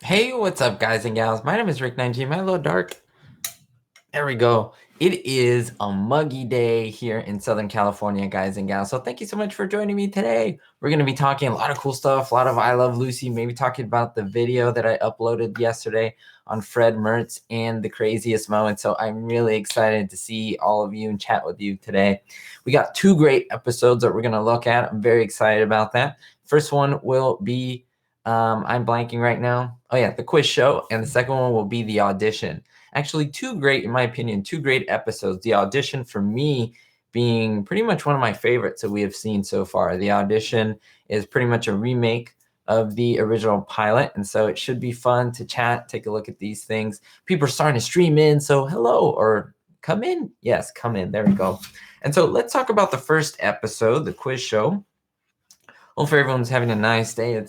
Hey, what's up, guys and gals? My name is Ricknineg. Am I a little dark? There we go. It is a muggy day here in Southern California, guys and gals. So thank you so much for joining me today. We're going to be talking a lot of cool stuff, a lot of I Love Lucy, maybe talking about the video that I uploaded yesterday on Fred Mertz and the craziest moment. So I'm really excited to see all of you and chat with you today. We got two great episodes that we're going to look at. I'm very excited about that. First one will be, I'm blanking right now. Oh yeah, the quiz show. And the second one will be the audition. Actually, two great, in my opinion, two great episodes. The audition for me being pretty much one of my favorites that we have seen so far. The audition is pretty much a remake of the original pilot, and so it should be fun to chat, take a look at these things. People are starting to stream in, so hello, or come in. Yes, come in. There we go. And so let's talk about the first episode, the quiz show. Hopefully everyone's having a nice day.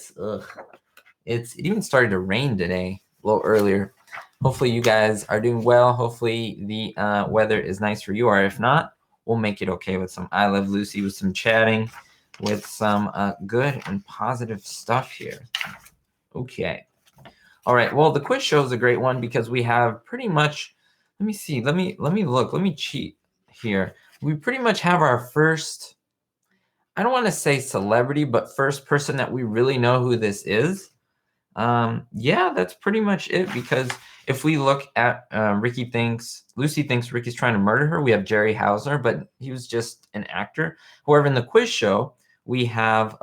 It even started to rain today, a little earlier. Hopefully you guys are doing well. Hopefully the weather is nice for you, or if not, we'll make it okay with some I Love Lucy, with some chatting, with some good and positive stuff here. Okay. All right. Well, the quiz show is a great one because we have pretty much, let me see, let me look, let me cheat here. We pretty much have our first, I don't want to say celebrity, but first person that we really know who this is. Yeah, that's pretty much it, because if we look at Lucy thinks Ricky's trying to murder her, we have Jerry Hausner, but he was just an actor. However, in the quiz show, we have,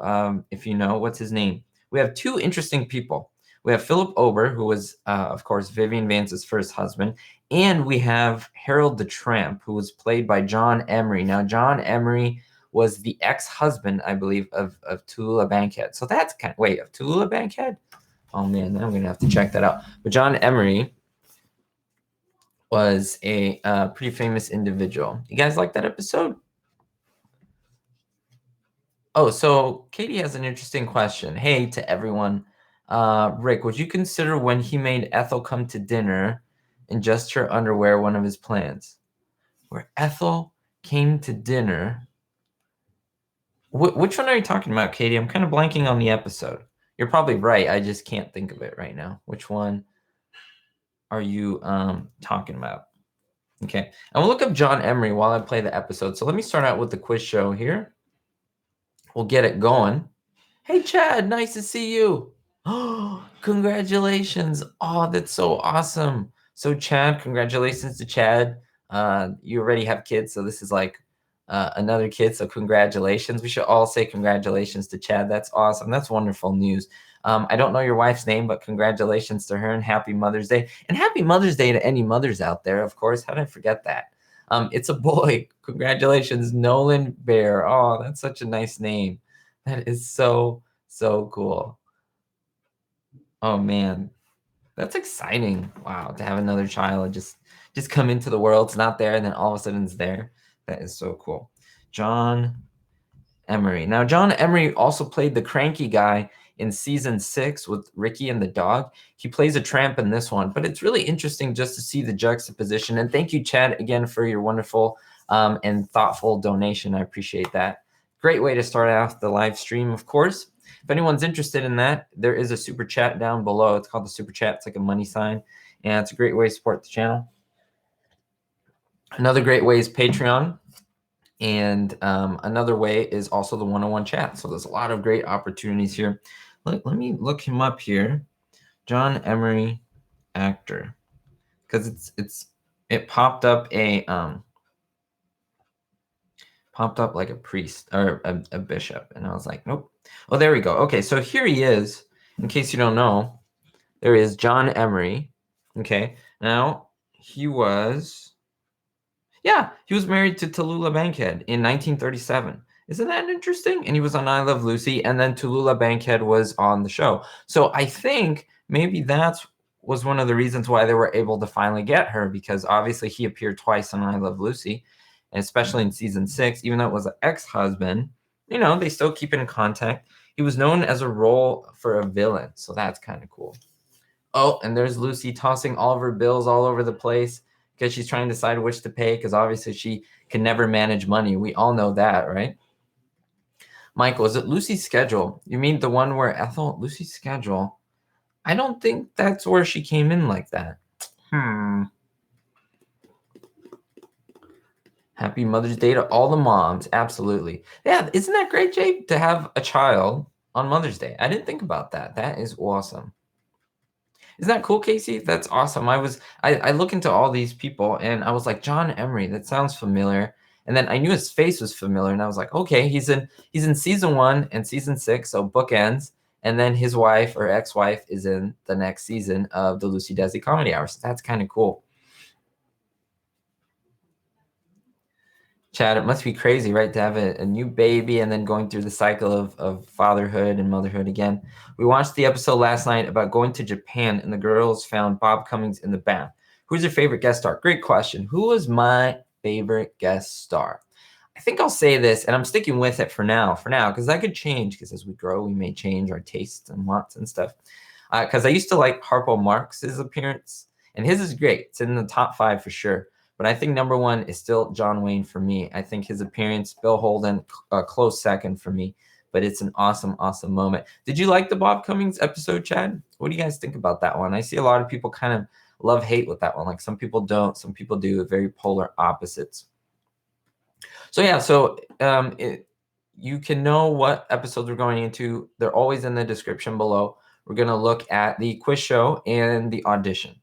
if you know, what's his name? We have two interesting people. We have Philip Ober, who was, of course, Vivian Vance's first husband, and we have Harold the Tramp, who was played by John Emery. Now, John Emery was the ex-husband, I believe, of Tallulah Bankhead. So that's kind of, wait, of Tallulah Bankhead? Oh man, I'm gonna have to check that out. But John Emery was a pretty famous individual. You guys like that episode? Oh, so Katie has an interesting question. Hey to everyone. Rick, would you consider when he made Ethel come to dinner in just her underwear one of his plans? Where Ethel came to dinner. Which one are you talking about, Katie? I'm kind of blanking on the episode. You're probably right. I just can't think of it right now. Which one are you talking about? Okay, and we'll look up John Emery while I play the episode. So let me start out with the quiz show here. We'll get it going. Hey, Chad, nice to see you. Oh, congratulations. Oh, that's so awesome. So Chad, congratulations to Chad. You already have kids, so this is like another kid, so congratulations. We should all say congratulations to Chad. That's awesome. That's wonderful news. I don't know your wife's name, but congratulations to her and happy Mother's Day. And happy Mother's Day to any mothers out there, of course. How did I forget that? It's a boy. Congratulations, Nolan Bear. Oh, that's such a nice name. That is so cool. Oh man, that's exciting. Wow, to have another child just come into the world. It's not there, and then all of a sudden it's there. That is so cool. John Emery. Now, John Emery also played the cranky guy in season 6 with Ricky and the dog. He plays a tramp in this one, but it's really interesting just to see the juxtaposition. And thank you, Chad, again for your wonderful and thoughtful donation. I appreciate that. Great way to start off the live stream, of course. If anyone's interested in that, there is a super chat down below. It's called the super chat. It's like a money sign, and it's a great way to support the channel. Another great way is Patreon. And another way is also the one-on-one chat. So there's a lot of great opportunities here. Let me look him up here. John Emery, actor, because it popped up like a priest or a bishop, and I was like, nope. Oh, there we go. Okay, so here he is. In case you don't know, there is John Emery. Okay, now he was married to Tallulah Bankhead in 1937. Isn't that interesting? And he was on I Love Lucy, and then Tallulah Bankhead was on the show. So I think maybe that was one of the reasons why they were able to finally get her, because obviously he appeared twice on I Love Lucy, and especially in season 6, even though it was an ex-husband, you know, they still keep in contact. He was known as a role for a villain, so that's kind of cool. Oh, and there's Lucy tossing all of her bills all over the place because she's trying to decide which to pay, because obviously she can never manage money. We all know that, right? Michael, is it Lucy's schedule? You mean the one where Ethel, Lucy's schedule? I don't think that's where she came in like that. Happy Mother's Day to all the moms. Absolutely. Yeah, isn't that great, Jay, to have a child on Mother's Day? I didn't think about that. That is awesome. Isn't that cool, Casey? That's awesome. I look into all these people and I was like, John Emery, that sounds familiar. And then I knew his face was familiar, and I was like, okay, he's in season 1 and season 6, so bookends. And then his wife or ex-wife is in the next season of the Lucy Desi Comedy Hour. So that's kind of cool. Chad, it must be crazy, right, to have a new baby and then going through the cycle of fatherhood and motherhood again. We watched the episode last night about going to Japan, and the girls found Bob Cummings in the bath. Who's your favorite guest star? Great question. Who was my favorite guest star? I think I'll say this, and I'm sticking with it for now, because that could change, because as we grow, we may change our tastes and wants and stuff. Because I used to like Harpo Marx's appearance, and his is great. It's in the top 5 for sure. But I think number 1 is still John Wayne for me. I think his appearance, Bill Holden, a close second for me. But it's an awesome, awesome moment. Did you like the Bob Cummings episode, Chad? What do you guys think about that one? I see a lot of people kind of love-hate with that one. Like some people don't, some people do. Very polar opposites. So yeah, you can know what episodes we're going into. They're always in the description below. We're going to look at the quiz show and the audition.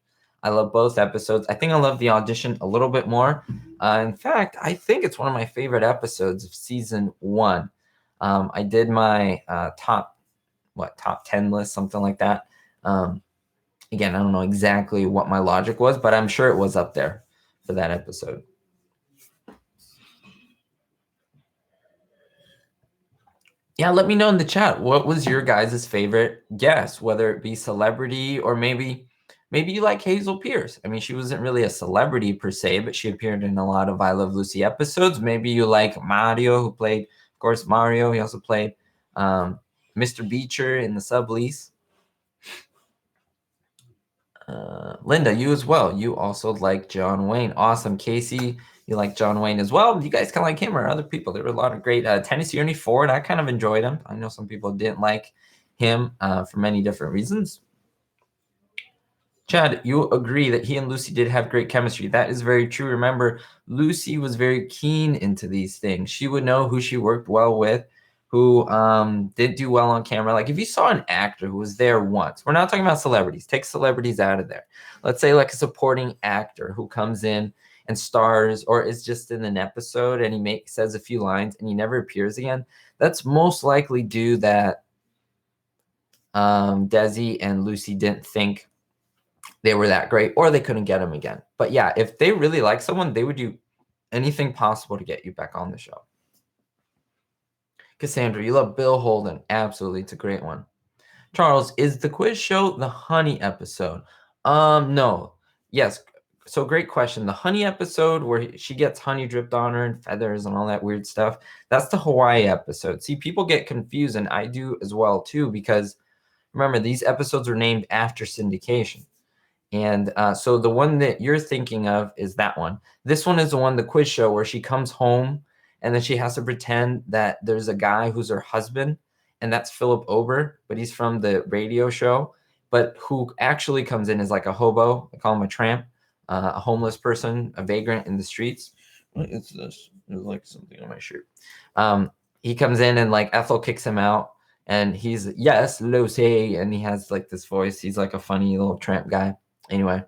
I love both episodes. I think I love the audition a little bit more. In fact, I think it's one of my favorite episodes of season 1. I did my top 10 list, something like that. Again, I don't know exactly what my logic was, but I'm sure it was up there for that episode. Yeah, let me know in the chat. What was your guys' favorite guest, whether it be celebrity or maybe you like Hazel Pierce. I mean, she wasn't really a celebrity per se, but she appeared in a lot of I Love Lucy episodes. Maybe you like Mario, who played, of course, Mario. He also played Mr. Beecher in the Sublease. Linda, you as well. You also like John Wayne. Awesome. Casey, you like John Wayne as well. You guys kind of like him or other people. There were a lot of great Tennessee Ernie Ford. I kind of enjoyed him. I know some people didn't like him for many different reasons. Chad, you agree that he and Lucy did have great chemistry. That is very true. Remember, Lucy was very keen into these things. She would know who she worked well with, who did do well on camera. Like if you saw an actor who was there once, we're not talking about celebrities. Take celebrities out of there. Let's say like a supporting actor who comes in and stars or is just in an episode and he says a few lines and he never appears again. That's most likely due that Desi and Lucy didn't think they were that great or they couldn't get him again. But yeah, if they really like someone, they would do anything possible to get you back on the show. Cassandra, you love Bill Holden. Absolutely. It's a great one. Charles, is the quiz show the honey episode? No. Yes. So great question. The honey episode where she gets honey dripped on her and feathers and all that weird stuff, that's the Hawaii episode. See, people get confused, and I do as well too, because remember, these episodes are named after syndication. And so the one that you're thinking of is that one. This one is the one, the quiz show, where she comes home and then she has to pretend that there's a guy who's her husband, and that's Philip Ober, but he's from the radio show. But who actually comes in is like a hobo. I call him a tramp, a homeless person, a vagrant in the streets. What is this? There's like something on my shirt. He comes in and like Ethel kicks him out, and he's, yes, Lucy, and he has like this voice. He's like a funny little tramp guy. Anyway,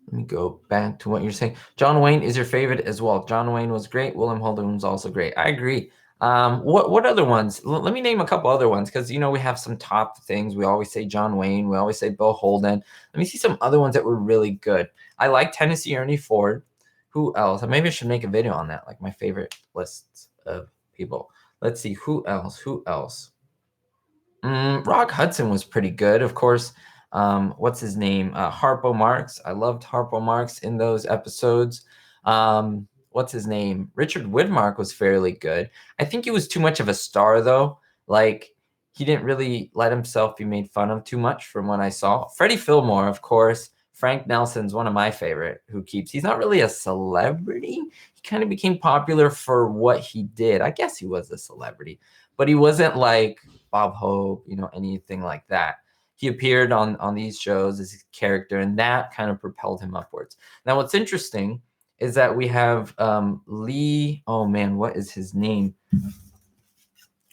let me go back to what you're saying. John Wayne is your favorite as well. John Wayne was great. William Holden was also great. I agree. What other ones? Let me name a couple other ones, because you know we have some top things. We always say John Wayne. We always say Bill Holden. Let me see some other ones that were really good. I like Tennessee Ernie Ford. Who else? Maybe I should make a video on that, like my favorite lists of people. Let's see. Who else? Rock Hudson was pretty good. Of course, what's his name? Harpo Marx. I loved Harpo Marx in those episodes. What's his name? Richard Widmark was fairly good. I think he was too much of a star, though. Like, he didn't really let himself be made fun of too much from what I saw. Freddie Fillmore, of course. Frank Nelson's one of my favorite who keeps. He's not really a celebrity. He kind of became popular for what he did. I guess he was a celebrity, but he wasn't like Bob Hope, anything like that. He appeared on these shows as a character, and that kind of propelled him upwards. Now, what's interesting is that we have Lee. Oh man, what is his name? I'm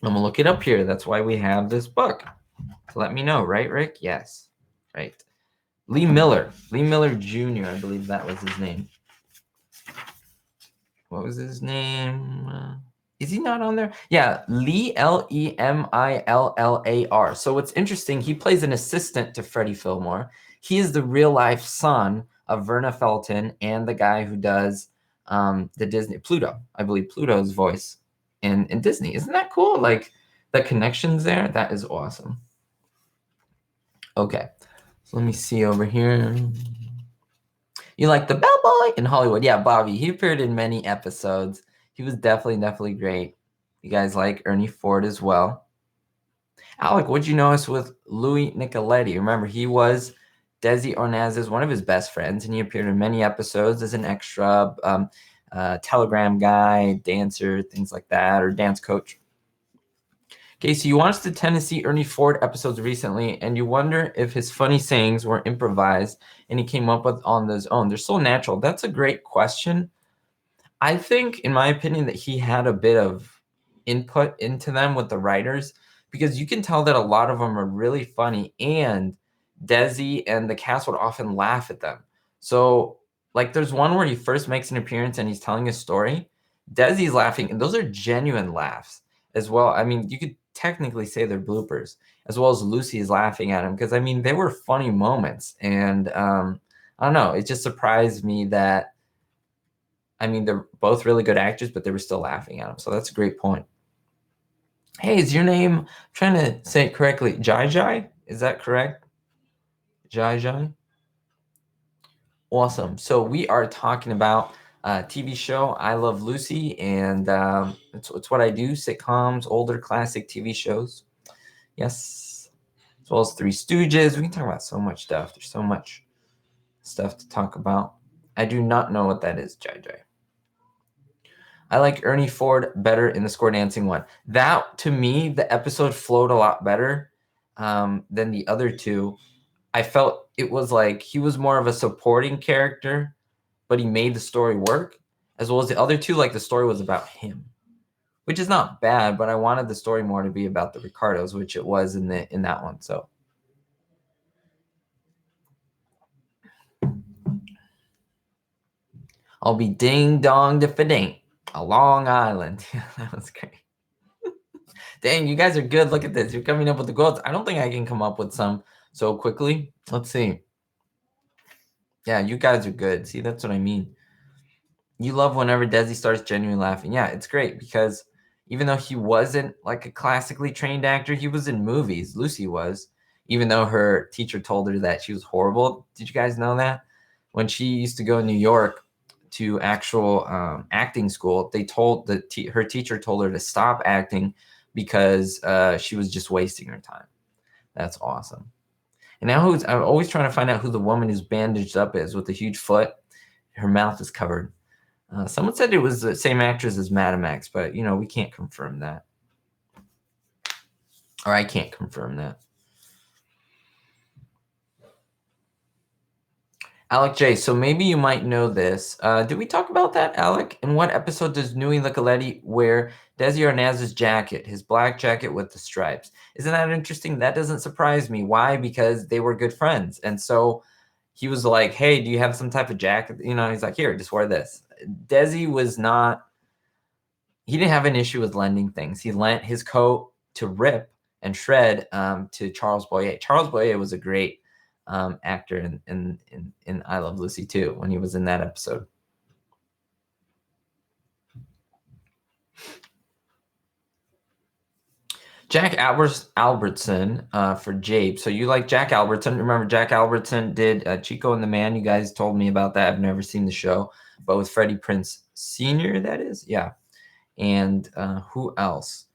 gonna look it up here. That's why we have this book. So let me know, right, Rick? Yes, right. Lee Miller Jr. I believe that was his name. What was his name? Is he not on there? Yeah, Lee Lemillar. So what's interesting, he plays an assistant to Freddie Fillmore. He is the real life son of Verna Felton and the guy who does the Disney Pluto. I believe Pluto's voice in Disney. Isn't that cool? Like the connections there. That is awesome. Okay, so let me see over here. You like the bellboy in Hollywood? Yeah, Bobby. He appeared in many episodes. He was definitely great. You guys like Ernie Ford as well. Alec, what'd you notice with Louis Nicoletti? Remember, he was Desi Arnaz's one of his best friends, and he appeared in many episodes as an extra, telegram guy, dancer, things like that, or dance coach. Okay, so you watched the Tennessee Ernie Ford episodes recently, and you wonder if his funny sayings were improvised and he came up with on his own. They're so natural. That's a great question. I think, in my opinion, that he had a bit of input into them with the writers, because you can tell that a lot of them are really funny, and Desi and the cast would often laugh at them. So, like, there's one where he first makes an appearance and he's telling a story. Desi's laughing, and those are genuine laughs as well. I mean, you could technically say they're bloopers, as well as Lucy is laughing at him, because, I mean, they were funny moments. And I don't know, it just surprised me that, I mean, they're both really good actors, but they were still laughing at him. So that's a great point. Hey, is your name, I'm trying to say it correctly, Jai Jai? Is that correct? Jai Jai? Awesome. So we are talking about a TV show, I Love Lucy, and it's what I do, sitcoms, older classic TV shows. Yes. As well as Three Stooges. We can talk about so much stuff. There's so much stuff to talk about. I do not know what that is, Jai Jai. I like Ernie Ford better in the score dancing one. That, to me, the episode flowed a lot better than the other two. I felt it was like he was more of a supporting character, but he made the story work, as well as the other two, like the story was about him, which is not bad, but I wanted the story more to be about the Ricardos, which it was in that one. So I'll be ding dong diffident, a Long Island. Yeah, that was great. Dang, you guys are good. Look at this. You're coming up with the quotes. I don't think I can come up with some so quickly. Let's see. Yeah, you guys are good. See, that's what I mean. You love whenever Desi starts genuinely laughing. Yeah, it's great because even though he wasn't like a classically trained actor, he was in movies. Lucy was, even though her teacher told her that she was horrible. Did you guys know that? When she used to go to New York to actual acting school, they told her teacher told her to stop acting because she was just wasting her time. That's awesome. And now I'm always trying to find out who the woman who's bandaged up is with the huge foot. Her mouth is covered. Someone said it was the same actress as Madam X, but, we can't confirm that. Or I can't confirm that. Alec J, so maybe you might know this. Did we talk about that, Alec? In what episode does Nui Nicoletti wear Desi Arnaz's jacket, his black jacket with the stripes? Isn't that interesting? That doesn't surprise me. Why? Because they were good friends. And so he was like, hey, do you have some type of jacket? He's like, here, just wear this. Desi was not, he didn't have an issue with lending things. He lent his coat to Rip and Shred to Charles Boyer. Charles Boyer was a great actor in I Love Lucy too, when he was in that episode. Jack Albertson for Jabe. So you like Jack Albertson. Remember, Jack Albertson did Chico and the Man. You guys told me about that. I've never seen the show, but with Freddie Prinze Sr., that is. Yeah. And who else?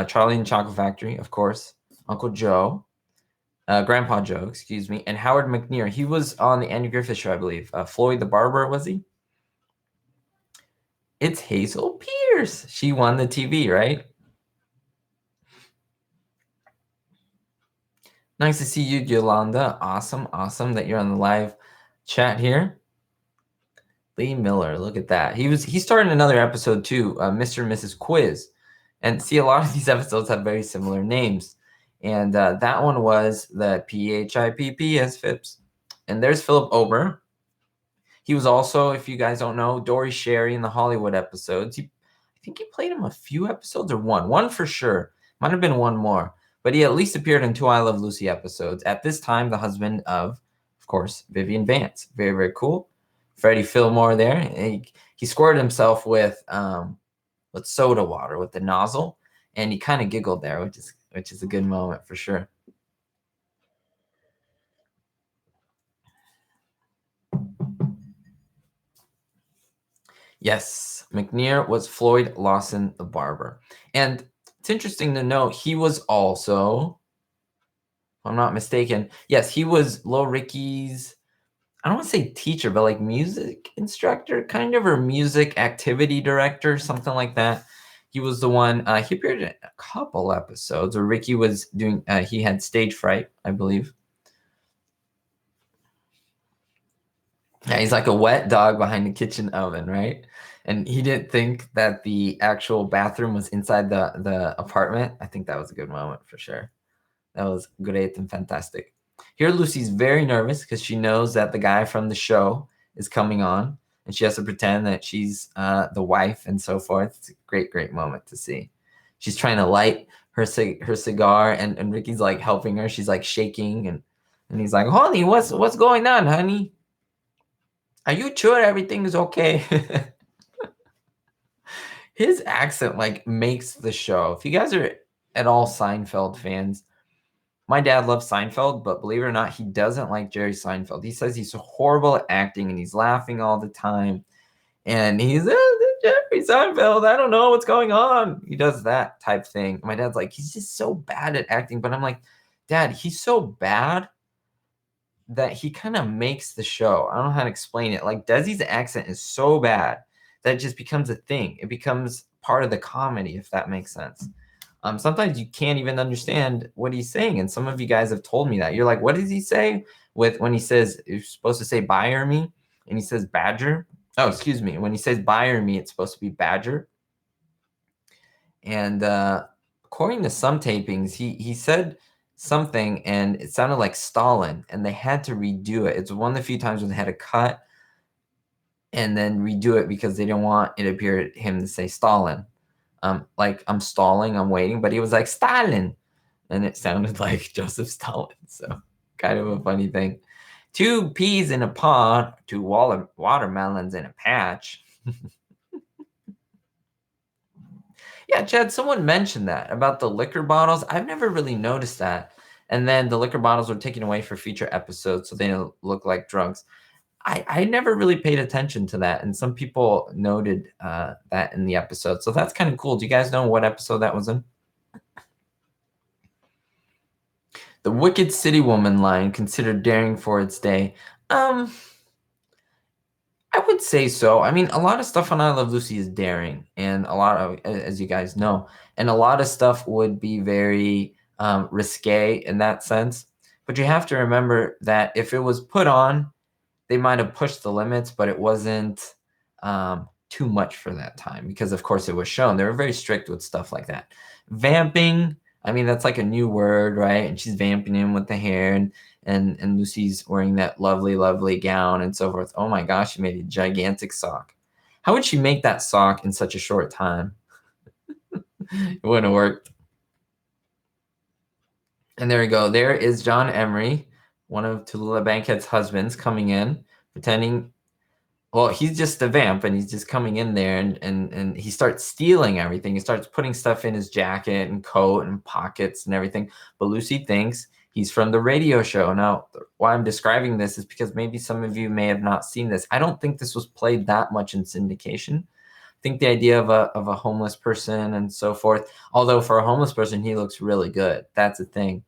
Charlie and the Chocolate Factory, of course. Uncle Joe. Grandpa Joe, excuse me, and Howard McNear. He was on the Andy Griffith Show, I believe. Floyd the Barber, was he? It's Hazel Pierce. She won the TV, right? Nice to see you, Yolanda. Awesome, awesome that you're on the live chat here. Lee Miller, look at that. He started another episode too, Mr. and Mrs. Quiz. And see, a lot of these episodes have very similar names. And that one was the PHIPPS Phipps. And there's Philip Ober. He was also, if you guys don't know, Dory Sherry in the Hollywood episodes. I think he played him a few episodes or one for sure. Might have been one more. But he at least appeared in 2 I Love Lucy episodes. At this time, the husband of course, Vivian Vance. Very, very cool. Freddie Fillmore there. He squirted himself with soda water with the nozzle, and he kind of giggled there, which is a good moment for sure. Yes, McNear was Floyd Lawson the barber. And it's interesting to note, he was also, if I'm not mistaken, yes, he was Lil Ricky's, I don't want to say teacher, but like music instructor, kind of, or music activity director, something like that. He was the one, he appeared in a couple episodes where Ricky was doing, he had stage fright, I believe. Yeah, he's like a wet dog behind the kitchen oven, right? And he didn't think that the actual bathroom was inside the apartment. I think that was a good moment for sure. That was great and fantastic. Here, Lucy's very nervous because she knows that the guy from the show is coming on, and she has to pretend that she's the wife and so forth. It's a great, great moment to see. She's trying to light her cigar, and Ricky's like helping her. She's like shaking, and he's like, "Honey, what's going on, honey? Are you sure everything is okay?" His accent like makes the show. If you guys are at all Seinfeld fans, my dad loves Seinfeld, but believe it or not, he doesn't like Jerry Seinfeld. He says he's horrible at acting and he's laughing all the time. And he's Jerry Seinfeld. I don't know what's going on. He does that type thing. My dad's like, he's just so bad at acting. But I'm like, Dad, he's so bad that he kind of makes the show. I don't know how to explain it. Like Desi's accent is so bad that it just becomes a thing. It becomes part of the comedy, if that makes sense. Sometimes you can't even understand what he's saying, and some of you guys have told me that. You're like, what does he say when he says you're supposed to say buyer me, and he says badger? Oh, excuse me. When he says buyer me, it's supposed to be badger. And according to some tapings, he said something, and it sounded like Stalin, and they had to redo it. It's one of the few times when they had to cut and then redo it because they didn't want it to appear him to say Stalin. Like I'm stalling, I'm waiting, but he was like Stalin, and it sounded like Joseph Stalin. So kind of a funny thing. 2 peas in a pod, 2 watermelons in a patch. Yeah, Chad, someone mentioned that about the liquor bottles. I've never really noticed that. And then the liquor bottles were taken away for future episodes, so they don't look like drunks. I never really paid attention to that, and some people noted that in the episode. So that's kind of cool. Do you guys know what episode that was in? The Wicked City Woman line considered daring for its day. I would say so. I mean, a lot of stuff on I Love Lucy is daring, and a lot of, as you guys know, and a lot of stuff would be very risque in that sense. But you have to remember that if it was put on, they might have pushed the limits, but it wasn't too much for that time because, of course, it was shown. They were very strict with stuff like that. Vamping, I mean, that's like a new word, right? And she's vamping him with the hair, and Lucy's wearing that lovely, lovely gown and so forth. Oh my gosh, she made a gigantic sock. How would she make that sock in such a short time? It wouldn't have worked. And there we go. There is John Emery, one of Tallulah Bankhead's husbands, coming in, pretending, well, he's just a vamp, and he's just coming in there, and he starts stealing everything. He starts putting stuff in his jacket and coat and pockets and everything. But Lucy thinks he's from the radio show. Now, why I'm describing this is because maybe some of you may have not seen this. I don't think this was played that much in syndication. I think the idea of a homeless person and so forth, although for a homeless person, he looks really good. That's the thing.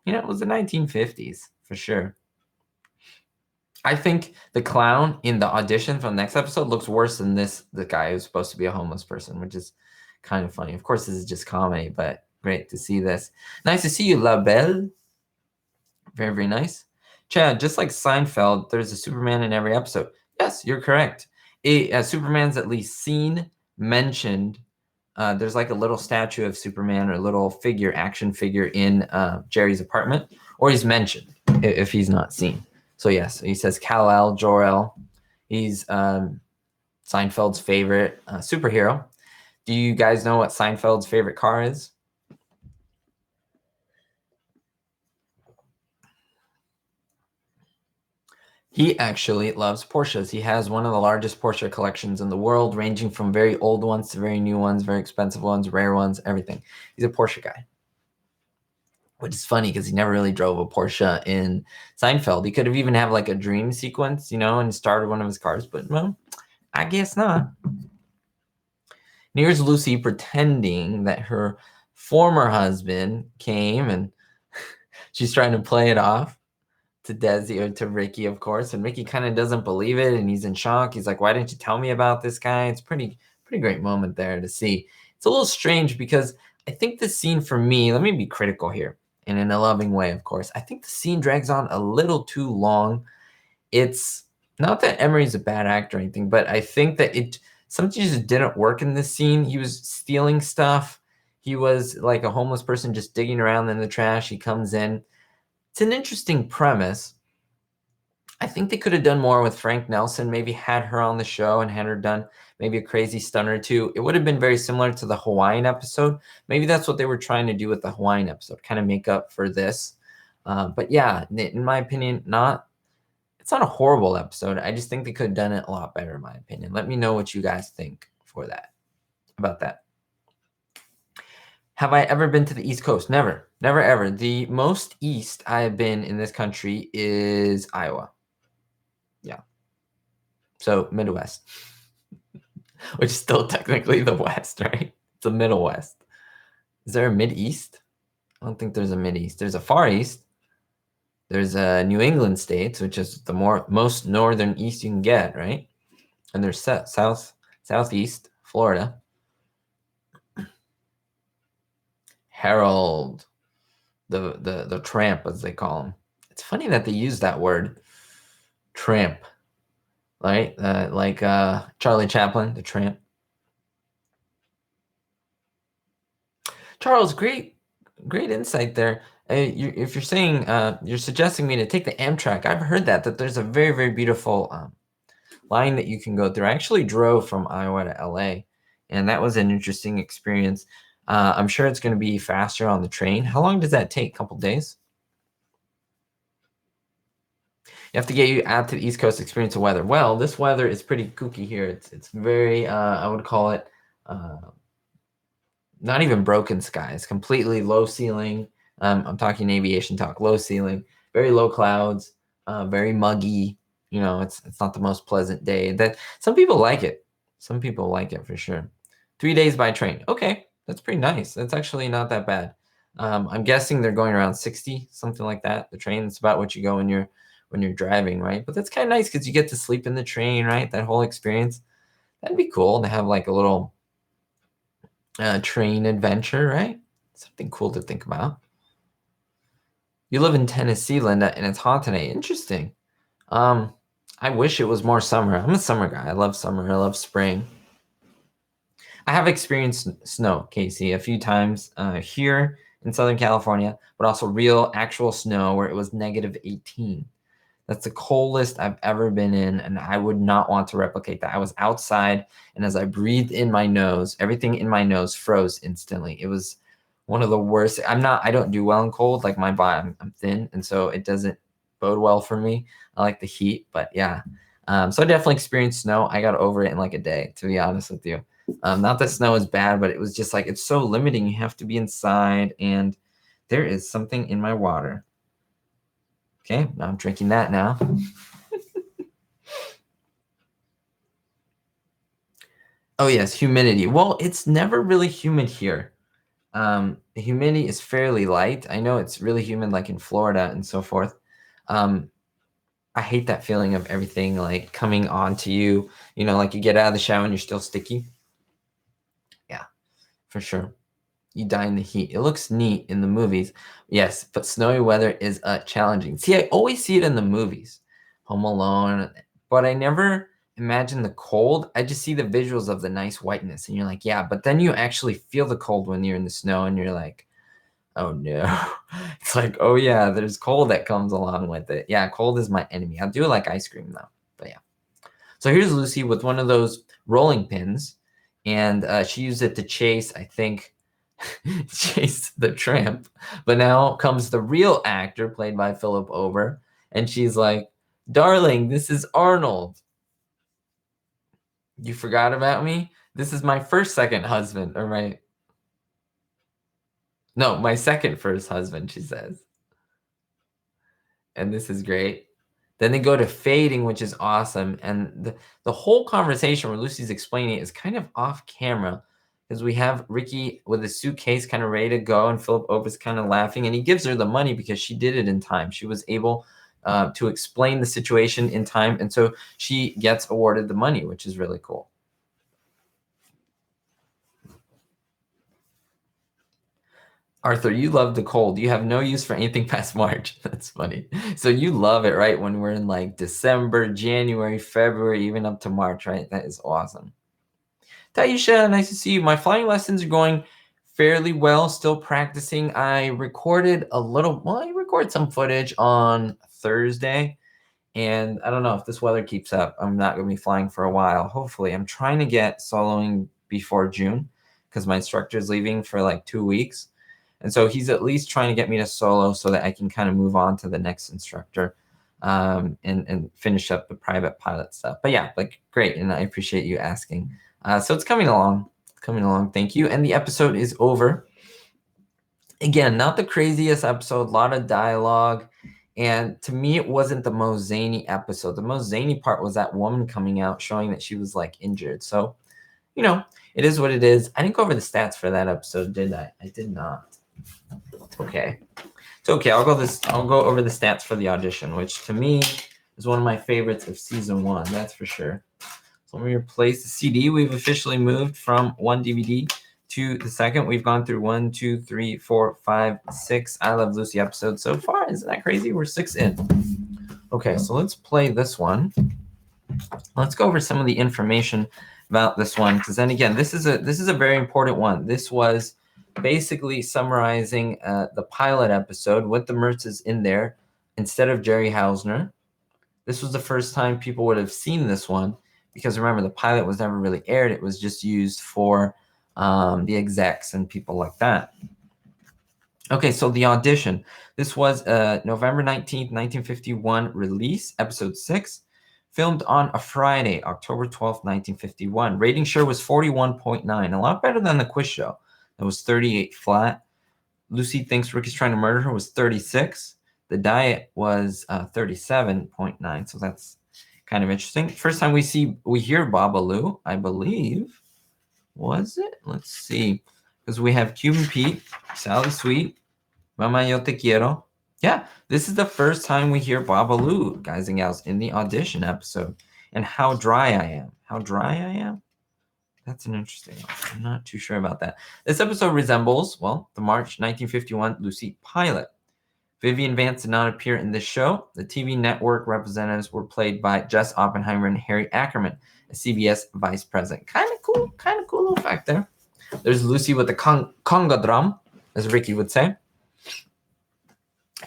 It was the 1950s for sure. I think the clown in the audition from the next episode looks worse than the guy who's supposed to be a homeless person, which is kind of funny. Of course, this is just comedy, but great to see this. Nice to see you, La Belle. Very, very nice. Chad, just like Seinfeld, there's a Superman in every episode. Yes, you're correct. Superman's at least seen, mentioned. There's like a little statue of Superman or a little action figure in Jerry's apartment, or he's mentioned if he's not seen. So yes, he says Kal-El, Jor-El. He's Seinfeld's favorite superhero. Do you guys know what Seinfeld's favorite car is? He actually loves Porsches. He has one of the largest Porsche collections in the world, ranging from very old ones to very new ones, very expensive ones, rare ones, everything. He's a Porsche guy, which is funny because he never really drove a Porsche in Seinfeld. He could have even had like a dream sequence, and started one of his cars, but well, I guess not. And here's Lucy pretending that her former husband came and she's trying to play it off to Desi or to Ricky, of course. And Ricky kind of doesn't believe it and he's in shock. He's like, why didn't you tell me about this guy? It's pretty great moment there to see. It's a little strange because I think the scene for me, let me be critical here and in a loving way, of course. I think the scene drags on a little too long. It's not that Emery's a bad actor or anything, but I think that something just didn't work in this scene. He was stealing stuff. He was like a homeless person just digging around in the trash. He comes in. It's an interesting premise. I think they could have done more with Frank Nelson, maybe had her on the show and had her done maybe a crazy stunt or two. It would have been very similar to the Hawaiian episode. Maybe that's what they were trying to do with the Hawaiian episode, kind of make up for this. But yeah, in my opinion, it's not a horrible episode. I just think they could have done it a lot better, in my opinion. Let me know what you guys think about that. Have I ever been to the East Coast? Never, ever. The most east I have been in this country is Iowa. Yeah. So Midwest, which is still technically the West, right? It's a Middle West. Is there a Mid-East? I don't think there's a Mid-East. There's a Far East. There's a New England states, which is the most northern east you can get, right? And there's southeast Florida. Harold, the tramp, as they call him. It's funny that they use that word, tramp, right? Like Charlie Chaplin, the tramp. Charles, great insight there. If you're saying you're suggesting me to take the Amtrak, I've heard that there's a very, very beautiful line that you can go through. I actually drove from Iowa to LA, and that was an interesting experience. I'm sure it's going to be faster on the train. How long does that take? A couple days? You have to get you out to the East Coast to experience the weather. Well, this weather is pretty kooky here. It's very, I would call it, not even broken skies, completely low ceiling. I'm talking aviation talk, low ceiling, very low clouds, very muggy. It's not the most pleasant day. That some people like it. Some people like it for sure. 3 days by train. Okay, that's pretty nice. That's actually not that bad. I'm guessing they're going around 60, something like that. The train, it's about what you go when you're driving, right? But that's kind of nice because you get to sleep in the train, right? That whole experience. That'd be cool to have like a little train adventure, right? Something cool to think about. You live in Tennessee, Linda, and it's hot today. Interesting. I wish it was more summer. I'm a summer guy. I love summer. I love spring. I have experienced snow, Casey, a few times here in Southern California, but also real actual snow where it was -18. That's the coldest I've ever been in, and I would not want to replicate that. I was outside, and as I breathed in my nose, everything in my nose froze instantly. It was one of the worst. I don't do well in cold. Like my body, I'm thin, and so it doesn't bode well for me. I like the heat, but yeah. So I definitely experienced snow. I got over it in like a day, to be honest with you. Not that snow is bad, but it was just like, it's so limiting. You have to be inside, and there is something in my water. Okay, now I'm drinking that now. Oh yes, humidity. Well, it's never really humid here. The humidity is fairly light. I know it's really humid, like in Florida and so forth. I hate that feeling of everything like coming onto you. You know, like you get out of the shower and you're still sticky. Yeah, for sure. You die in the heat. It looks neat in the movies. Yes, but snowy weather is challenging. See, I always see it in the movies. Home Alone, but I never imagine the cold. I just see the visuals of the nice whiteness, and you're like, yeah, but then you actually feel the cold when you're in the snow, and you're like, oh no. It's like, oh yeah, there's cold that comes along with it. Yeah, cold is my enemy. I do like ice cream though, but yeah. So here's Lucy with one of those rolling pins, and she used it to chase, I think, chase the tramp. But now comes the real actor, played by Philip Over, and she's like, darling, this is Arnold. You forgot about me? This is my second husband, or my second first husband, she says. And this is great. Then they go to fading, which is awesome. And the whole conversation where Lucy's explaining it is kind of off camera because we have Ricky with a suitcase kind of ready to go, and Philip Opus kind of laughing, and he gives her the money because she did it in time. She was able to explain the situation in time, and so she gets awarded the money, which is really cool. Arthur, you love the cold. You have no use for anything past March. That's funny. So you love it, right? When we're in like December, January, February, even up to March, right? That is awesome. Taisha, nice to see you. My flying lessons are going fairly well. Still practicing. I recorded I recorded some footage on Thursday. And I don't know if this weather keeps up. I'm not going to be flying for a while. Hopefully, I'm trying to get soloing before June because my instructor is leaving for like 2 weeks. And so he's at least trying to get me to solo so that I can kind of move on to the next instructor and finish up the private pilot stuff. But yeah, like great. And I appreciate you asking. So it's coming along. Thank you. And the episode is over. Again, not the craziest episode, a lot of dialogue. And to me, it wasn't the most zany episode. The most zany part was that woman coming out showing that she was like injured. So, it is what it is. I didn't go over the stats for that episode, did I? I did not. It's okay. It's okay. I'll go over the stats for the audition, which to me is one of my favorites of season 1. That's for sure. So let me replace the CD. We've officially moved from one DVD to the second. We've gone through 1, 2, 3, 4, 5, 6 I Love Lucy episodes so far. Isn't that crazy? We're 6 in. Okay, so let's play this one. Let's go over some of the information about this one, because then again, this is a very important one. This was basically summarizing the pilot episode with the Mertzes in there instead of Jerry Hausner. This was the first time people would have seen this one, because remember, the pilot was never really aired. It was just used for the execs and people like that. Okay, so the audition. This was November 19th, 1951 release, episode 6, filmed on a Friday, October 12th, 1951. Rating share was 41.9, a lot better than the quiz show. That was 38 flat. Lucy Thinks Rick is Trying to Murder Her was 36. The Diet was 37.9, so that's kind of interesting. First time we hear Babalu, I believe. Was it? Let's see. Because we have Cuban Pete, Sally Sweet, Mama Yo Te Quiero. Yeah, this is the first time we hear Babalu, guys and gals, in the audition episode. And How Dry I Am. How Dry I Am? That's an interesting one. I'm not too sure about that. This episode resembles, well, the March 1951 Lucy pilot. Vivian Vance did not appear in this show. The TV network representatives were played by Jess Oppenheimer and Harry Ackerman, a CBS vice president. Kind of cool little fact there. There's Lucy with the conga drum, as Ricky would say.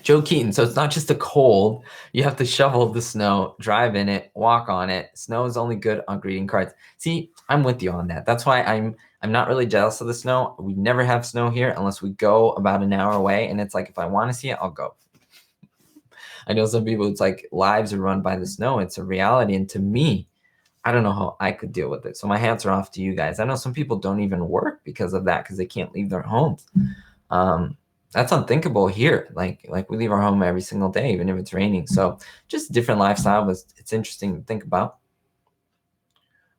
Joe Keaton. So it's not just a cold. You have to shovel the snow, drive in it, walk on it. Snow is only good on greeting cards. See, I'm with you on that. That's why I'm not really jealous of the snow. We never have snow here unless we go about an hour away. And it's like, if I want to see it, I'll go. I know some people, it's like lives are run by the snow. It's a reality. And to me, I don't know how I could deal with it. So my hats are off to you guys. I know some people don't even work because of that, because they can't leave their homes. That's unthinkable here. Like we leave our home every single day, even if it's raining. So just different lifestyle, but it's interesting to think about.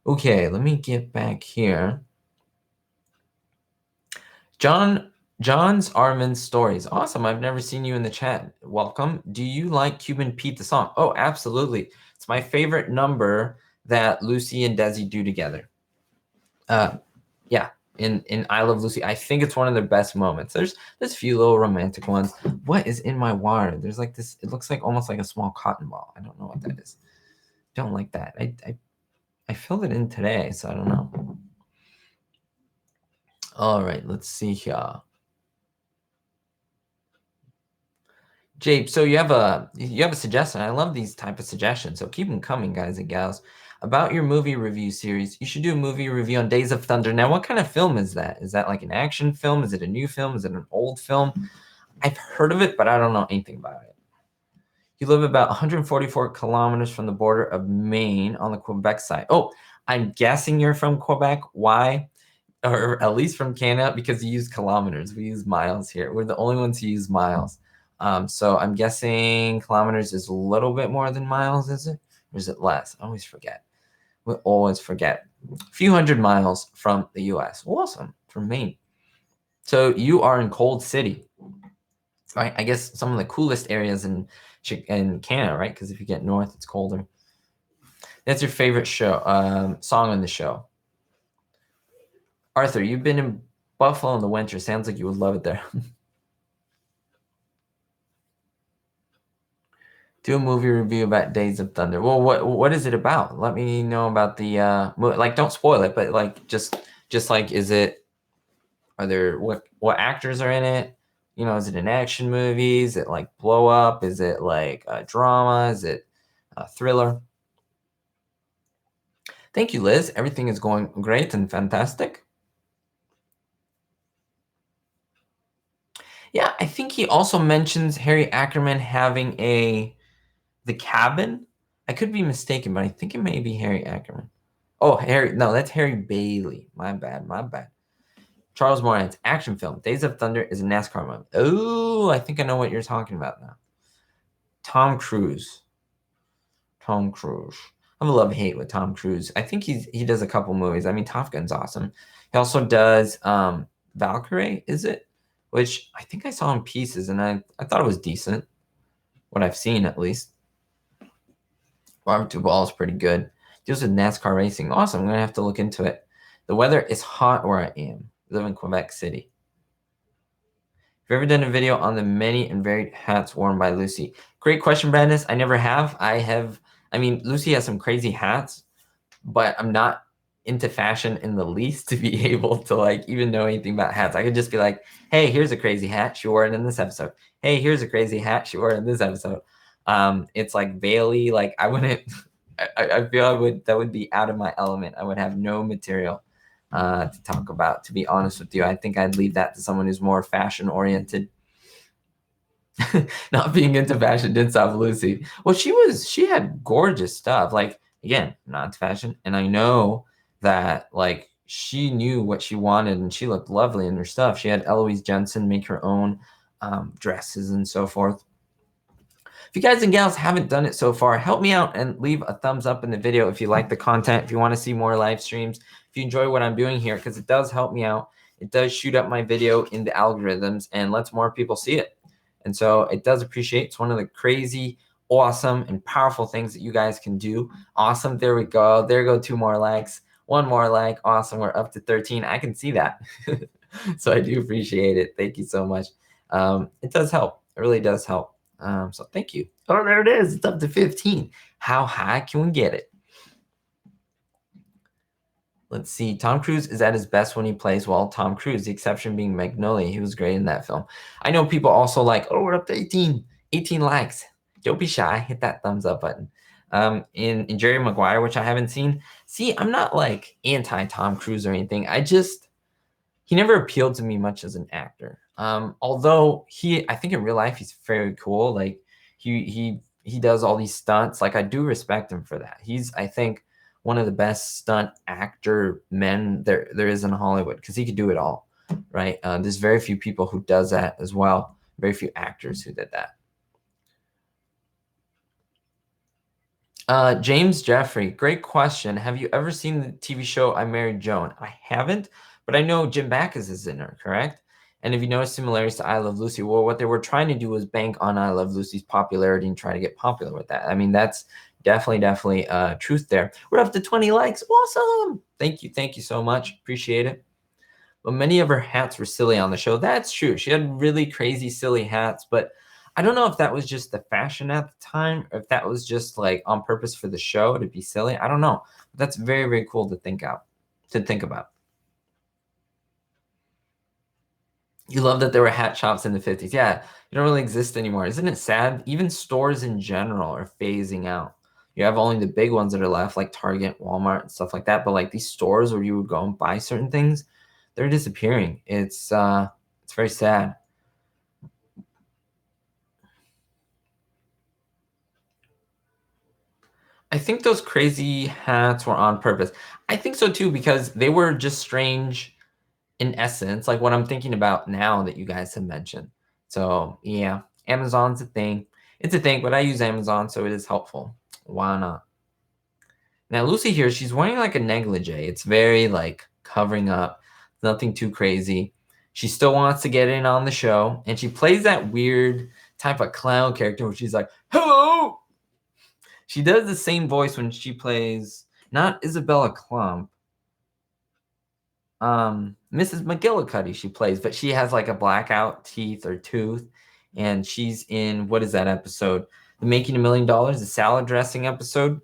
Okay, let me get back here. John John's Armin Stories. Awesome. I've never seen you in the chat. Welcome. Do you like Cuban Pete the song? Oh, absolutely. It's my favorite number that Lucy and Desi do together. Yeah, in I Love Lucy. I think it's one of their best moments. There's a few little romantic ones. What is in my water? There's like this, it looks like almost like a small cotton ball. I don't know what that is. Don't like that. I filled it in today, so I don't know. All right, let's see here. Jabe, so you have a suggestion. I love these type of suggestions, so keep them coming, guys and gals. About your movie review series, you should do a movie review on Days of Thunder. Now, what kind of film is that? Is that like an action film? Is it a new film? Is it an old film? I've heard of it, but I don't know anything about it. You live about 144 kilometers from the border of Maine on the Quebec side. Oh, I'm guessing you're from Quebec. Why? Or at least from Canada, because you use kilometers. We use miles here. We're the only ones who use miles. So I'm guessing kilometers is a little bit more than miles, is it? Or is it less? I always forget. We always forget. A few hundred miles from the US. Awesome. From Maine. So you are in Cold City, right? I guess some of the coolest areas in Canada, right? Because if you get north, it's colder. That's your favorite show, song on the show. Arthur, you've been in Buffalo in the winter. Sounds like you would love it there. Do a movie review about Days of Thunder. Well, what is it about? Let me know about the like. Don't spoil it, but like just like, is it? Are there what actors are in it? You know, is it an action movie? Is it like blow up? Is it like a drama? Is it a thriller? Thank you, Liz. Everything is going great and fantastic. Yeah, I think he also mentions Harry Ackerman having The Cabin. I could be mistaken, but I think it may be Harry Ackerman. Oh, no, that's Harry Bailey. My bad. Charles Moran's action film, Days of Thunder, is a NASCAR movie. Oh, I think I know what you're talking about now. Tom Cruise. I have a love-hate with Tom Cruise. I think he does a couple movies. I mean, Top Gun's awesome. He also does Valkyrie, is it? Which I think I saw in pieces, and I thought it was decent. What I've seen, at least. Robert Duvall is pretty good. Deals with NASCAR racing. Awesome. I'm going to have to look into it. The weather is hot where I am. I live in Quebec City. Have you ever done a video on the many and varied hats worn by Lucy? Great question, Brandis. I never have. I mean, Lucy has some crazy hats, but I'm not into fashion in the least to be able to like even know anything about hats. I could just be like, hey, here's a crazy hat. She wore it in this episode. Hey, here's a crazy hat. She wore it in this episode. It's like Bailey. Like I wouldn't. I feel that would be out of my element. I would have no material to talk about. To be honest with you, I think I'd leave that to someone who's more fashion oriented. Not being into fashion didn't stop Lucy. Well, she had gorgeous stuff. Like again, not into fashion, and I know that like she knew what she wanted and she looked lovely in her stuff. She had Eloise Jensen make her own dresses and so forth. If you guys and gals haven't done it so far, help me out and leave a thumbs up in the video if you like the content, if you want to see more live streams, if you enjoy what I'm doing here, because it does help me out. It does shoot up my video in the algorithms and lets more people see it. And so it does appreciate. It's one of the crazy, awesome, and powerful things that you guys can do. Awesome. There we go. There go 2 more likes. 1 more like. Awesome. We're up to 13. I can see that. So I do appreciate it. Thank you so much. It does help. It really does help. So thank you. Oh, there it is. It's up to 15. How high can we get it? Let's see. Tom Cruise is at his best when he plays well. Tom Cruise, the exception being Magnolia. He was great in that film. I know people also like, oh, we're up to 18. 18 likes. Don't be shy. Hit that thumbs up button. In Jerry Maguire, which I haven't seen. See, I'm not like anti-Tom Cruise or anything. He never appealed to me much as an actor. Although I think in real life he's very cool. Like he does all these stunts. Like I do respect him for that. He's, I think, one of the best stunt actor men there is in Hollywood because he could do it all, right? There's very few people who does that as well. Very few actors who did that. James Jeffrey, great question. Have you ever seen the TV show I Married Joan? I haven't, but I know Jim Backus is in her, correct? And if you notice similarities to I Love Lucy, well, what they were trying to do was bank on I Love Lucy's popularity and try to get popular with that. I mean, that's definitely truth there. We're up to 20 likes. Awesome. Thank you so much. Appreciate it. But many of her hats were silly on the show. That's true. She had really crazy, silly hats, but I don't know if that was just the fashion at the time, or if that was just like on purpose for the show to be silly. I don't know. But that's very cool to think about. You love that there were hat shops in the 50s. Yeah, they don't really exist anymore. Isn't it sad? Even stores in general are phasing out. You have only the big ones that are left, like Target, Walmart, and stuff like that. But like these stores where you would go and buy certain things, they're disappearing. It's very sad. I think those crazy hats were on purpose. I think so too, because they were just strange in essence, like what I'm thinking about now that you guys have mentioned. So yeah, Amazon's a thing. It's a thing, but I use Amazon, so it is helpful. Why not? Now Lucy here, she's wearing like a negligee. It's very like covering up, nothing too crazy. She still wants to get in on the show, and she plays that weird type of clown character where she's like, "Hello." She does the same voice when she plays not Isabella Clump, Mrs. McGillicuddy she plays, but she has like a blackout teeth or tooth, and she's in, what is that episode? The Making $1 Million, the salad dressing episode,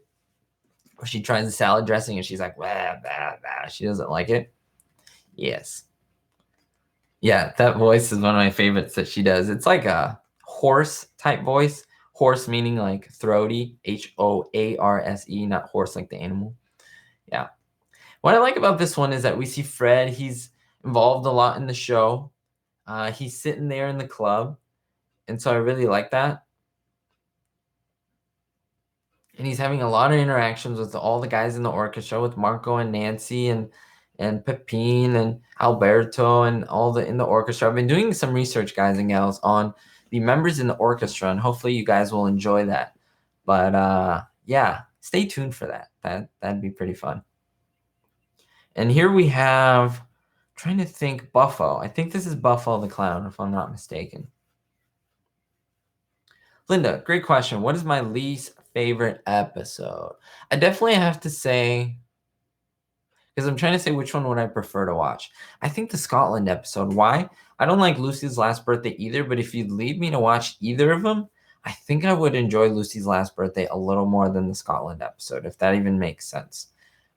where she tries the salad dressing and she's like, blah, blah, blah. She doesn't like it. Yes. Yeah, that voice is one of my favorites that she does. It's like a horse type voice. Horse meaning like throaty, HOARSE, not horse like the animal. Yeah. What I like about this one is that we see Fred. He's involved a lot in the show. He's sitting there in the club, and so I really like that. And he's having a lot of interactions with all the guys in the orchestra, with Marco and Nancy and Pepin and Alberto and all the in the orchestra. I've been doing some research, guys and gals, on the members in the orchestra, and hopefully you guys will enjoy that. But yeah, stay tuned for that. That'd be pretty fun. And here we have, trying to think, Buffo. I think this is Buffo the Clown, if I'm not mistaken. Linda, great question. What is my least favorite episode? I definitely have to say, because I'm trying to say which one would I prefer to watch. I think the Scotland episode. Why? I don't like Lucy's Last Birthday either, but if you'd lead me to watch either of them, I think I would enjoy Lucy's Last Birthday a little more than the Scotland episode, if that even makes sense.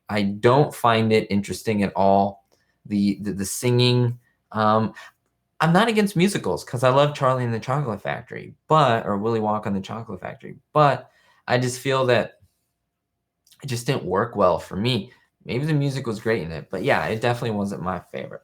I don't find it interesting at all. The singing. I'm not against musicals because I love Charlie and the Chocolate Factory, or Willy Wonka and the Chocolate Factory, but I just feel that it just didn't work well for me. Maybe the music was great in it, but yeah, it definitely wasn't my favorite.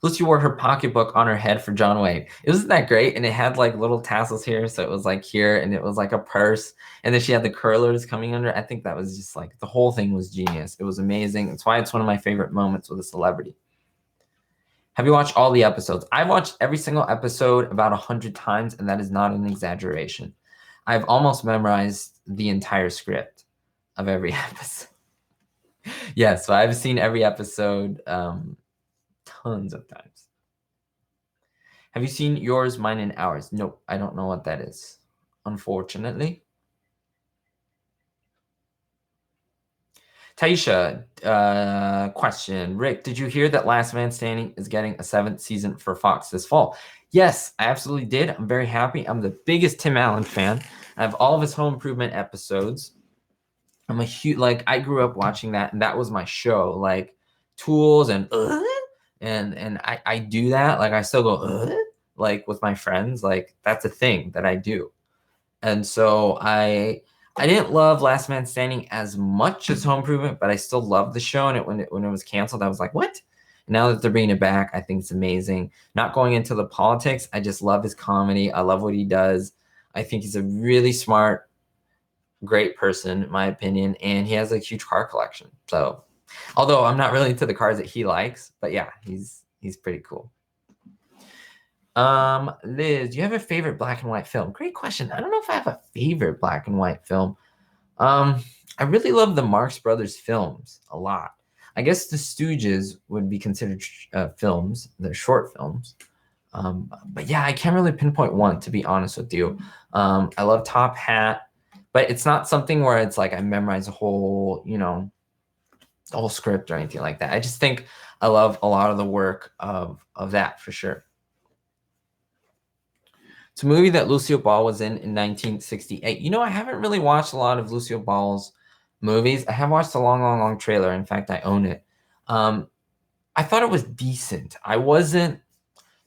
Lucy wore her pocketbook on her head for John Wayne. It wasn't that great, and it had like little tassels here, so it was like here, and it was like a purse, and then she had the curlers coming under. I think that was just like, the whole thing was genius. It was amazing. That's why it's one of my favorite moments with a celebrity. Have you watched all the episodes? I've watched every single episode about 100 times, and that is not an exaggeration. I've almost memorized the entire script of every episode. Yeah, so I've seen every episode tons of times. Have you seen Yours, Mine, and Ours? Nope, I don't know what that is, unfortunately. Taisha, question. Rick, did you hear that Last Man Standing is getting a 7th season for Fox this fall? Yes, I absolutely did. I'm very happy. I'm the biggest Tim Allen fan. I have all of his home improvement episodes. I'm a huge, like, I grew up watching that, and that was my show. Like, Tools and I do that. Like, I still go, like, with my friends. Like, that's a thing that I do. And so I didn't love Last Man Standing as much as Home Improvement, but I still loved the show. And when it was canceled, I was like, what? Now that they're bringing it back, I think it's amazing. Not going into the politics, I just love his comedy. I love what he does. I think he's a really smart, great person, in my opinion, and he has a huge car collection. So, although I'm not really into the cars that he likes, but yeah, he's pretty cool. Liz, do you have a favorite black and white film? Great question. I don't know if I have a favorite black and white film. I really love the Marx Brothers films a lot. I guess the Stooges would be considered films. They're short films. But yeah, I can't really pinpoint one, to be honest with you. I love Top Hat, but it's not something where it's like I memorize a whole, the whole script or anything like that. I just think I love a lot of the work of that for sure. It's a movie that Lucille Ball was in 1968. I haven't really watched a lot of Lucille Ball's movies. I have watched a long trailer. In fact, I own it. I thought it was decent. I wasn't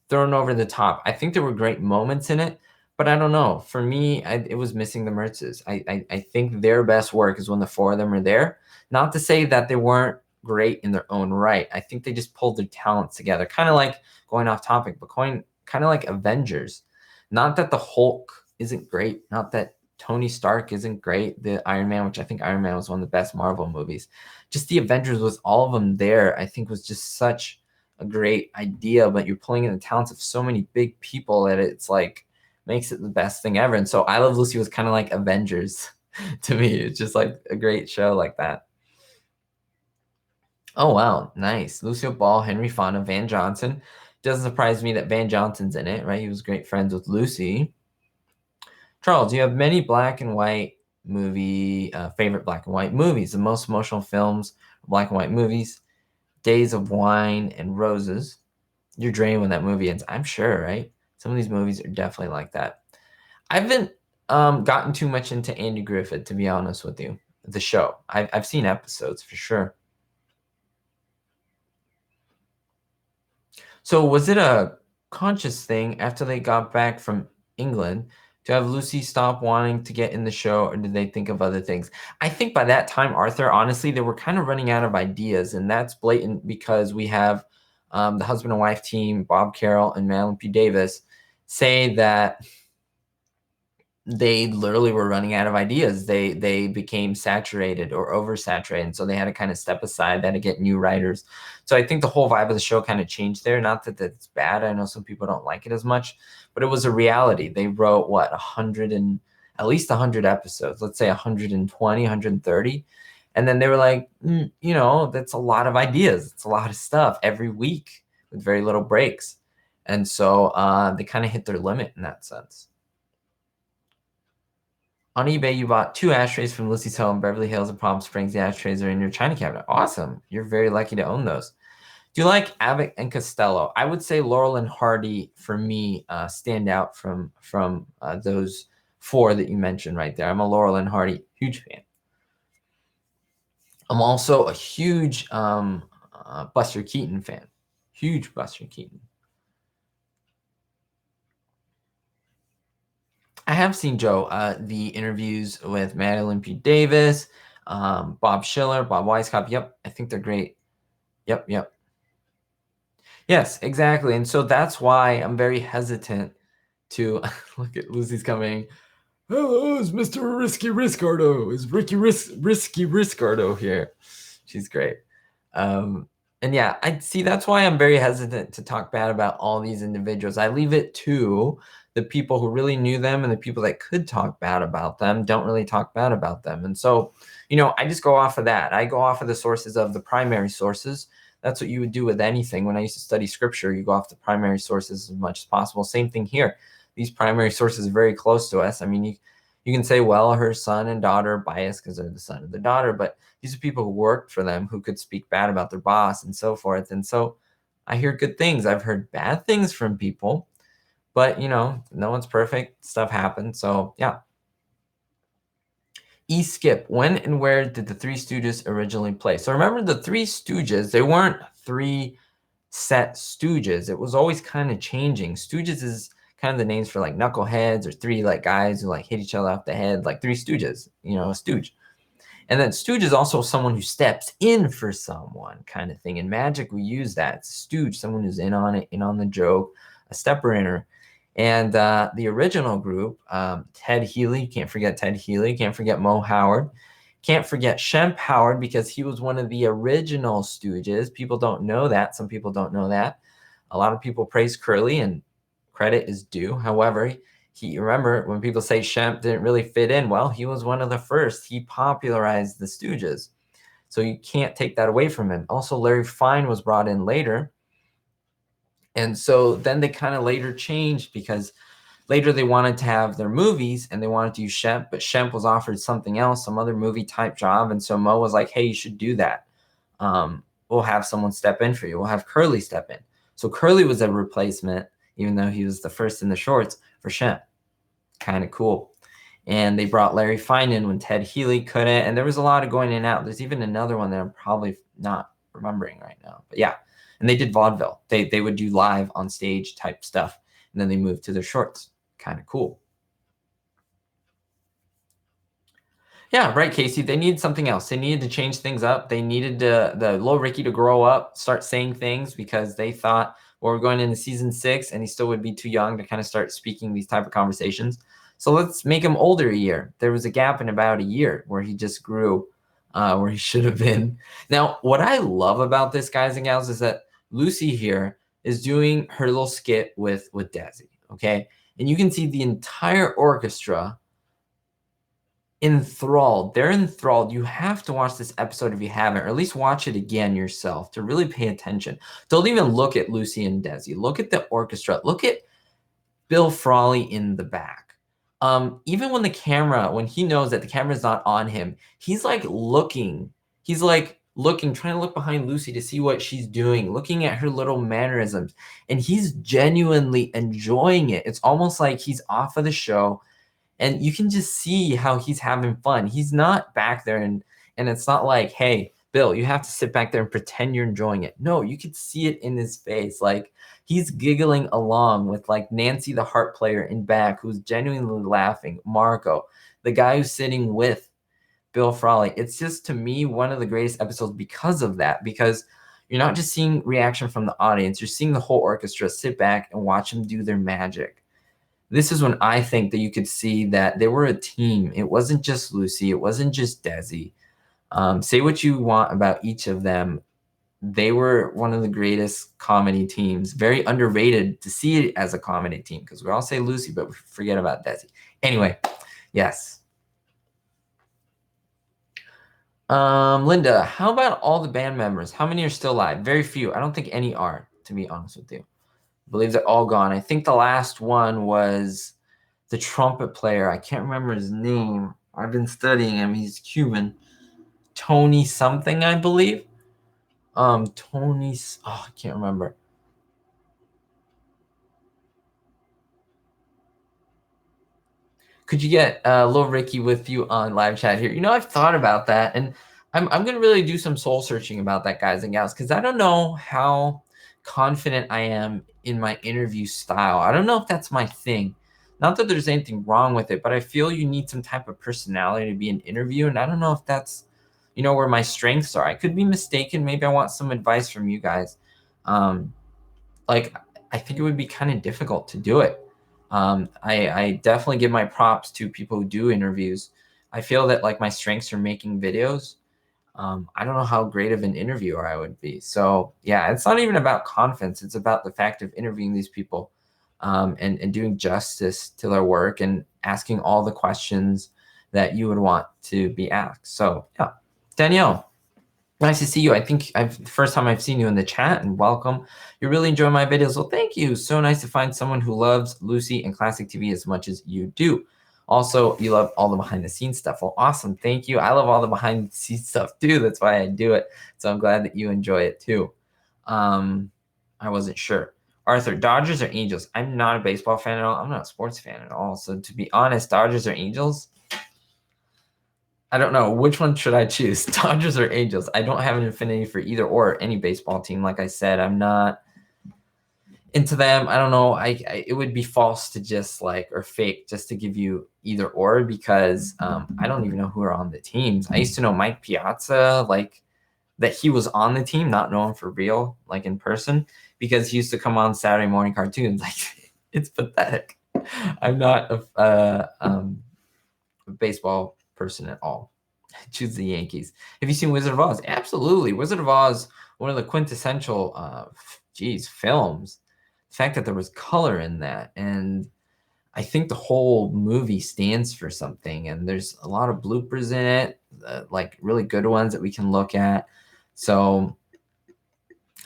thrown over the top. I think there were great moments in it, but I don't know. For me, it was missing the Mertzes. I think their best work is when the four of them are there. Not to say that they weren't great in their own right. I think they just pulled their talents together. Kind of like going off topic, but kind of like Avengers. Not that the Hulk isn't great. Not that Tony Stark isn't great. The Iron Man, which I think Iron Man was one of the best Marvel movies. Just the Avengers with all of them there, I think was just such a great idea, but you're pulling in the talents of so many big people that it's like makes it the best thing ever. And so I Love Lucy was kind of like Avengers to me. It's just like a great show like that. Oh wow, nice. Lucille Ball, Henry Fonda, Van Johnson. Doesn't surprise me that Van Johnson's in it, right? He was great friends with Lucy. Charles, you have many black and white favorite black and white movies. The most emotional films, black and white movies. Days of Wine and Roses. You're drained when that movie ends. I'm sure, right? Some of these movies are definitely like that. I haven't gotten too much into Andy Griffith, to be honest with you. The show. I've seen episodes for sure. So was it a conscious thing after they got back from England to have Lucy stop wanting to get in the show, or did they think of other things? I think by that time, Arthur, honestly, they were kind of running out of ideas, and that's blatant because we have the husband and wife team, Bob Carroll and Madeline P. Davis, say that they literally were running out of ideas. They became saturated or oversaturated, and so they had to kind of step aside. They had to get new writers. So I think the whole vibe of the show kind of changed there. Not that that's bad. I know some people don't like it as much, but it was a reality. They wrote at least 100 episodes. Let's say 120, 130. And then they were like, that's a lot of ideas. It's a lot of stuff every week with very little breaks. And so they kind of hit their limit in that sense. On eBay, you bought 2 ashtrays from Lucy's home, Beverly Hills and Palm Springs. The ashtrays are in your china cabinet. Awesome. You're very lucky to own those. Do you like Abbott and Costello? I would say Laurel and Hardy, for me, stand out from those 4 that you mentioned right there. I'm a Laurel and Hardy huge fan. I'm also a huge Buster Keaton fan. Huge Buster Keaton. I have seen, Joe, the interviews with Madeline P. Davis, Bob Schiller, Bob Weishaupt. Yep, I think they're great. Yep. Yes, exactly. And so that's why I'm very hesitant to look at Lucy's coming. Hello, it's Mr. Risky Riscardo. Is Risky Riscardo here? She's great. And yeah, I see. That's why I'm very hesitant to talk bad about all these individuals. I leave it to the people who really knew them, and the people that could talk bad about them don't really talk bad about them. And so, I just go off of that. I go off of the sources of the primary sources. That's what you would do with anything. When I used to study scripture, you go off the primary sources as much as possible. Same thing here. These primary sources are very close to us. I mean, you can say, well, her son and daughter are biased because they're the son and the daughter, but these are people who worked for them, who could speak bad about their boss and so forth. And so I hear good things. I've heard bad things from people, but no one's perfect. Stuff happens. So yeah. Skip, when and where did the Three Stooges originally play? So remember, the Three Stooges, they weren't 3 set stooges. It was always kind of changing. Stooges is kind of the names for like knuckleheads, or 3 like guys who like hit each other off the head, like 3 stooges, a stooge. And then stooge is also someone who steps in for someone, kind of thing. In magic, we use that. It's stooge, someone who's in on it, in on the joke, a stepper inner. And the original group, Ted Healy, can't forget Ted Healy, can't forget Mo Howard, can't forget Shemp Howard, because he was one of the original Stooges. People don't know that. Some people don't know that. A lot of people praise Curly, and credit is due. However, remember when people say Shemp didn't really fit in, well, he was one of the first. He popularized the Stooges. So you can't take that away from him. Also, Larry Fine was brought in later. And so then they kind of later changed because later they wanted to have their movies and they wanted to use Shemp, but Shemp was offered something else, some other movie type job. And so Mo was like, hey, you should do that. We'll have someone step in for you. We'll have Curly step in. So Curly was a replacement, even though he was the first in the shorts for Shemp. Kind of cool. And they brought Larry Fine in when Ted Healy couldn't. And there was a lot of going in and out. There's even another one that I'm probably not remembering right now. But yeah. And they did vaudeville. They would do live on stage type stuff. And then they moved to their shorts. Kind of cool. Yeah, right, Casey. They needed something else. They needed to change things up. They needed the Little Ricky to grow up, start saying things because they thought, well, we're going into season 6 and he still would be too young to kind of start speaking these type of conversations. So let's make him older a year. There was a gap in about a year where he just grew where he should have been. Now, what I love about this, guys and gals, is that Lucy here is doing her little skit with Desi, okay? And you can see the entire orchestra enthralled. They're enthralled. You have to watch this episode if you haven't, or at least watch it again yourself to really pay attention. Don't even look at Lucy and Desi. Look at the orchestra. Look at Bill Frawley in the back. Even when he knows that the camera is not on him, he's like looking. He's like looking, trying to look behind Lucy to see what she's doing, looking at her little mannerisms. And he's genuinely enjoying it. It's almost like he's off of the show. And you can just see how he's having fun. He's not back there and it's not like, hey, Bill, you have to sit back there and pretend you're enjoying it. No, you could see it in his face. Like he's giggling along with like Nancy, the harp player in back, who's genuinely laughing. Marco, the guy who's sitting with Bill Frawley. It's just, to me, one of the greatest episodes because of that, because you're not just seeing reaction from the audience. You're seeing the whole orchestra sit back and watch them do their magic. This is when I think that you could see that they were a team. It wasn't just Lucy. It wasn't just Desi. Say what you want about each of them. They were one of the greatest comedy teams. Very underrated to see it as a comedy team because we all say Lucy, but we forget about Desi. Anyway, yes. Linda, how about all the band members? How many are still alive? Very few. I don't think any are, to be honest with you. I believe they're all gone. I think the last one was the trumpet player. I can't remember his name. I've been studying him. He's Cuban. Tony something, I believe. I can't remember. Could you get Lil Ricky with you on live chat here? I've thought about that, and I'm going to really do some soul searching about that, guys and gals, because I don't know how confident I am in my interview style. I don't know if that's my thing. Not that there's anything wrong with it, but I feel you need some type of personality to be an interview, and I don't know if that's, where my strengths are. I could be mistaken. Maybe I want some advice from you guys. I think it would be kind of difficult to do it. I definitely give my props to people who do interviews. I feel that like my strengths are making videos. I don't know how great of an interviewer I would be. So yeah, it's not even about confidence. It's about the fact of interviewing these people and doing justice to their work and asking all the questions that you would want to be asked. So yeah, Danielle, nice to see you. I think the first time I've seen you in the chat, and welcome. You really enjoy my videos. Well, thank you. So nice to find someone who loves Lucy and classic TV as much as you do. Also, you love all the behind the scenes stuff. Well, awesome. Thank you. I love all the behind the scenes stuff too. That's why I do it. So I'm glad that you enjoy it too. I wasn't sure. Arthur, Dodgers or Angels? I'm not a baseball fan at all. I'm not a sports fan at all. So to be honest, Dodgers or Angels? I don't know. Which one should I choose? Dodgers or Angels? I don't have an affinity for either or any baseball team. Like I said, I'm not into them. I don't know. It would be false to just or fake just to give you either or, because I don't even know who are on the teams. I used to know Mike Piazza, that he was on the team, not know him for real, in person, because he used to come on Saturday morning cartoons. It's pathetic. I'm not a baseball person at all. Choose the Yankees. Have you seen Wizard of Oz? Absolutely. Wizard of Oz, one of the quintessential films. The fact that there was color in that, and I think the whole movie stands for something, and there's a lot of bloopers in it, like really good ones that we can look at. So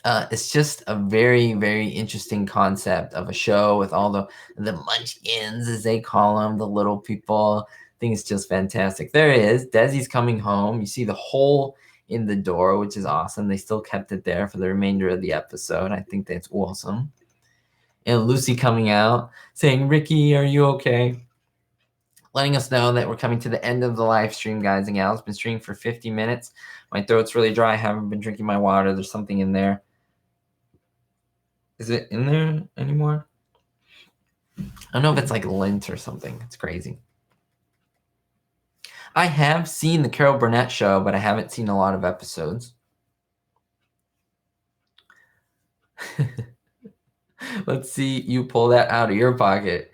it's just a very, very interesting concept of a show with all the munchkins, as they call them, the little people. I think it's just fantastic. There it is. Desi's coming home. You see the hole in the door, which is awesome. They still kept it there for the remainder of the episode. I think that's awesome. And Lucy coming out saying, "Ricky, are you okay?" Letting us know that we're coming to the end of the live stream, guys and gals. Been streaming for 50 minutes. My throat's really dry. I haven't been drinking my water. There's something in there. Is it in there anymore? I don't know if it's like lint or something. It's crazy. I have seen the Carol Burnett show, but I haven't seen a lot of episodes. Let's see you pull that out of your pocket.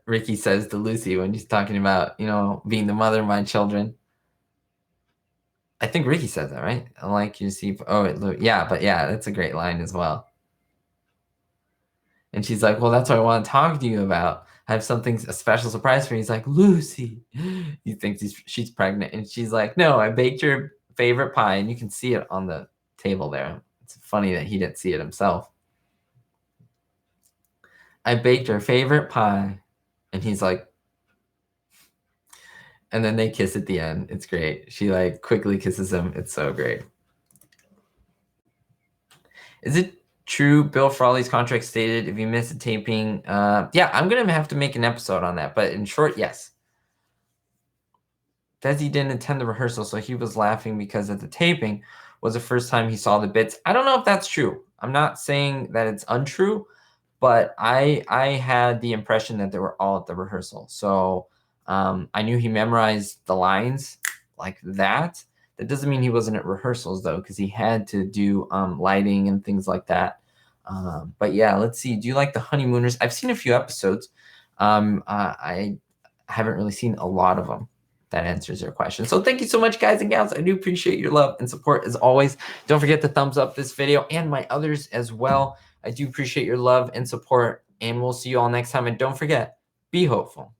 Ricky says to Lucy when he's talking about, being the mother of my children. I think Ricky says that, right? I like you to see. Yeah, but yeah, that's a great line as well. And she's like, "Well, that's what I want to talk to you about. I have a special surprise for you." He's like, "Lucy," he thinks she's pregnant, and she's like, "No, I baked your favorite pie," and you can see it on the table there. It's funny that he didn't see it himself. "I baked her favorite pie," and he's like, and then they kiss at the end. It's great. She like quickly kisses him. It's so great. Is it true Bill Frawley's contract stated if you miss a taping? Yeah, I'm gonna have to make an episode on that. But in short, yes. Desi didn't attend the rehearsal, so he was laughing because at the taping was the first time he saw the bits. I don't know if that's true. I'm not saying that it's untrue, but I had the impression that they were all at the rehearsal. So I knew he memorized the lines like that. That doesn't mean he wasn't at rehearsals though, because he had to do lighting and things like that. But yeah, let's see. Do you like the Honeymooners? I've seen a few episodes. I haven't really seen a lot of them. That answers your question. So thank you so much, guys and gals. I do appreciate your love and support as always. Don't forget to thumbs up this video and my others as well. I do appreciate your love and support, and we'll see you all next time. And don't forget, be hopeful.